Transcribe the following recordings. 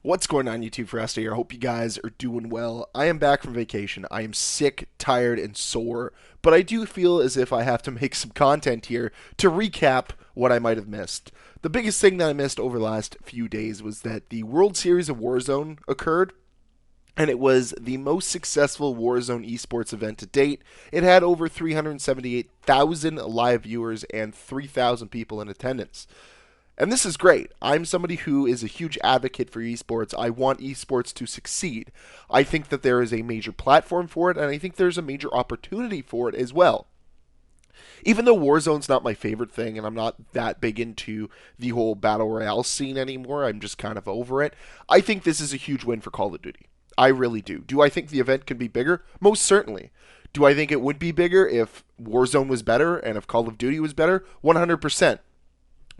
What's going on, YouTube? Ferocity here. I hope you guys are doing well. I am back from vacation. I am sick, tired, and sore, but I do feel as if I have to make some content here to recap what I might have missed. The biggest thing that I missed over the last few days was that the World Series of Warzone occurred, and it was the most successful Warzone esports event to date. It had over 378,000 live viewers and 3,000 people in attendance. And this is great. I'm somebody who is a huge advocate for esports. I want esports to succeed. I think that there is a major platform for it, and I think there's a major opportunity for it as well. Even though Warzone's not my favorite thing, and I'm not that big into the whole Battle Royale scene anymore, I'm just kind of over it, I think this is a huge win for Call of Duty. I really do. Do I think the event can be bigger? Most certainly. Do I think it would be bigger if Warzone was better and if Call of Duty was better? 100%.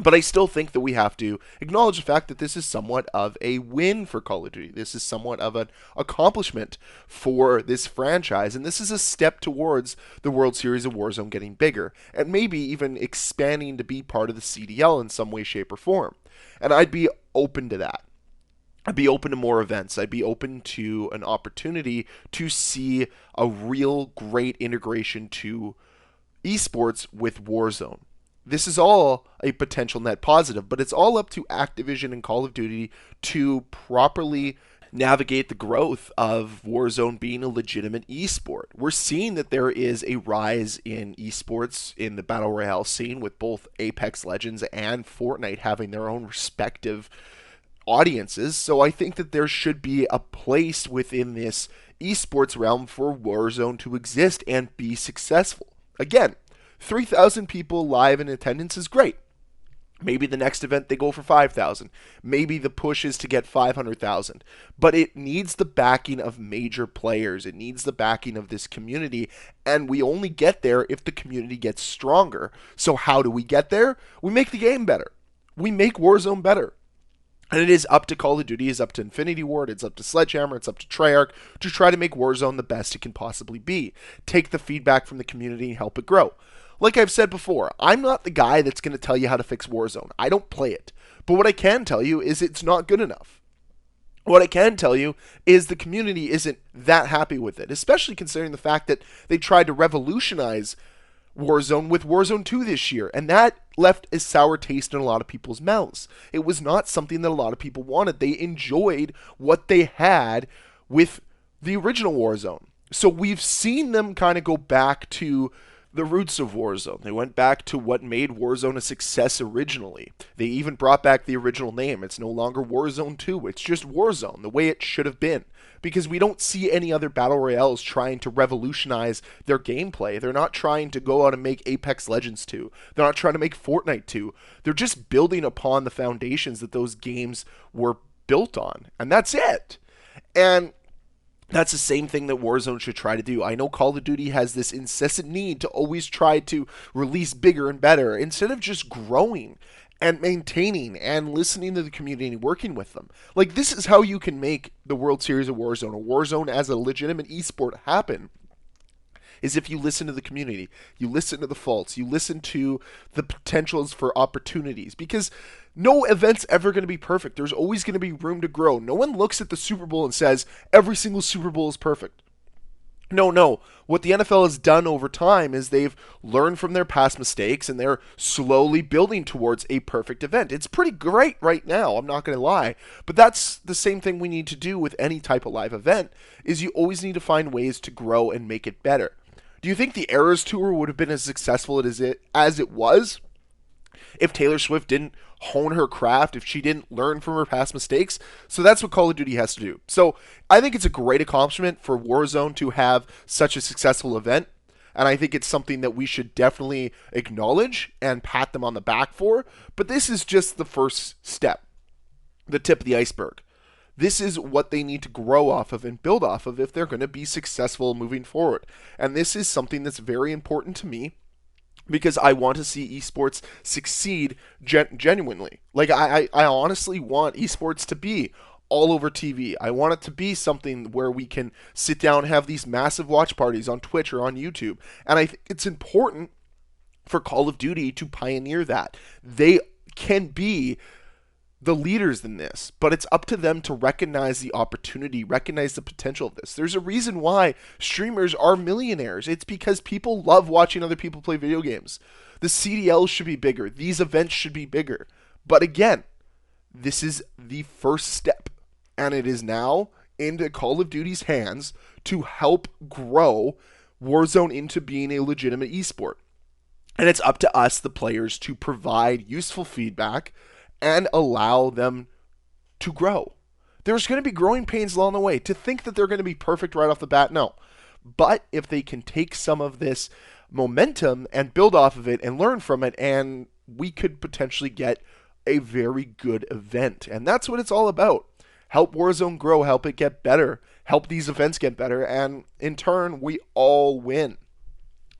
But I still think that we have to acknowledge the fact that this is somewhat of a win for Call of Duty. This is somewhat of an accomplishment for this franchise, and this is a step towards the World Series of Warzone getting bigger, and maybe even expanding to be part of the CDL in some way, shape, or form. And I'd be open to that. I'd be open to more events. I'd be open to an opportunity to see a real great integration to esports with Warzone. This is all a potential net positive, but it's all up to Activision and Call of Duty to properly navigate the growth of Warzone being a legitimate esport. We're seeing that there is a rise in esports in the Battle Royale scene with both Apex Legends and Fortnite having their own respective audiences. So I think that there should be a place within this esports realm for Warzone to exist and be successful. Again, 3,000 people live in attendance is great. Maybe the next event they go for 5,000. Maybe the push is to get 500,000. But it needs the backing of major players. It needs the backing of this community. And we only get there if the community gets stronger. So how do we get there? We make the game better. We make Warzone better. And it is up to Call of Duty, it's up to Infinity Ward, it's up to Sledgehammer, it's up to Treyarch to try to make Warzone the best it can possibly be. Take the feedback from the community and help it grow. Like I've said before, I'm not the guy that's going to tell you how to fix Warzone. I don't play it. But what I can tell you is it's not good enough. What I can tell you is the community isn't that happy with it, especially considering the fact that they tried to revolutionize Warzone with Warzone 2 this year, and that left a sour taste in a lot of people's mouths. It was not something that a lot of people wanted. They enjoyed what they had with the original Warzone. So we've seen them kind of go back to the roots of Warzone. They went back to what made Warzone a success originally. They even brought back the original name. It's no longer Warzone 2. It's just Warzone, the way it should have been. Because we don't see any other Battle Royales trying to revolutionize their gameplay. They're not trying to go out and make Apex Legends 2. They're not trying to make Fortnite 2. They're just building upon the foundations that those games were built on. And that's it. And that's the same thing that Warzone should try to do. I know Call of Duty has this incessant need to always try to release bigger and better instead of just growing and maintaining and listening to the community and working with them. Like, this is how you can make the World Series of Warzone, or Warzone as a legitimate esport, happen. Is if you listen to the community, you listen to the faults, you listen to the potentials for opportunities, because no event's ever going to be perfect. There's always going to be room to grow. No one looks at the Super Bowl and says every single Super Bowl is perfect. No. What the NFL has done over time is they've learned from their past mistakes and they're slowly building towards a perfect event. It's pretty great right now, I'm not going to lie. But that's the same thing we need to do with any type of live event, is you always need to find ways to grow and make it better. Do you think the Eras Tour would have been as successful as it was if Taylor Swift didn't hone her craft, if she didn't learn from her past mistakes? So that's what Call of Duty has to do. So I think it's a great accomplishment for Warzone to have such a successful event. And I think it's something that we should definitely acknowledge and pat them on the back for. But this is just the first step, the tip of the iceberg. This is what they need to grow off of and build off of if they're going to be successful moving forward. And this is something that's very important to me, because I want to see esports succeed genuinely. Like, I honestly want esports to be all over TV. I want it to be something where we can sit down and have these massive watch parties on Twitch or on YouTube. And I think it's important for Call of Duty to pioneer that. They can be the leaders in this, but it's up to them to recognize the opportunity, recognize the potential of this. There's a reason why streamers are millionaires. It's because people love watching other people play video games. The CDLs should be bigger. These events should be bigger. But again, this is the first step, and it is now into Call of Duty's hands to help grow Warzone into being a legitimate esport. And it's up to us, the players, to provide useful feedback and allow them to grow. There's going to be growing pains along the way. To think that they're going to be perfect right off the bat, no. But if they can take some of this momentum and build off of it and learn from it, and we could potentially get a very good event. And that's what it's all about. Help Warzone grow, help it get better, help these events get better, and in turn, we all win.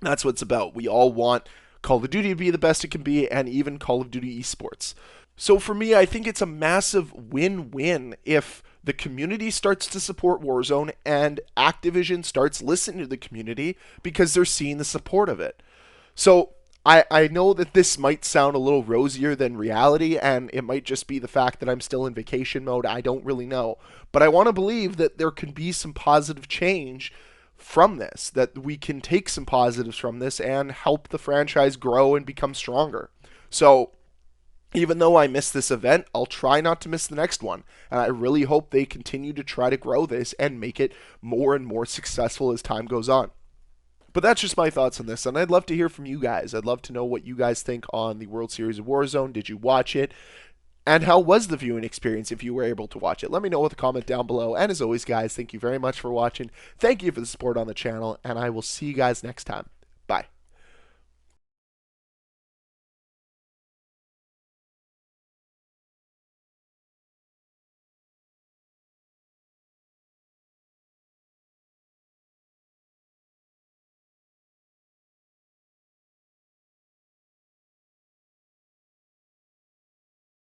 That's what it's about. We all want Call of Duty to be the best it can be, and even Call of Duty esports. So for me, I think it's a massive win-win if the community starts to support Warzone and Activision starts listening to the community because they're seeing the support of it. So I know that this might sound a little rosier than reality, and it might just be the fact that I'm still in vacation mode. I don't really know. But I want to believe that there can be some positive change from this, that we can take some positives from this and help the franchise grow and become stronger. So even though I missed this event, I'll try not to miss the next one. And I really hope they continue to try to grow this and make it more and more successful as time goes on. But that's just my thoughts on this, and I'd love to hear from you guys. I'd love to know what you guys think on the World Series of Warzone. Did you watch it? And how was the viewing experience if you were able to watch it? Let me know with a comment down below. And as always, guys, thank you very much for watching. Thank you for the support on the channel, and I will see you guys next time. Bye.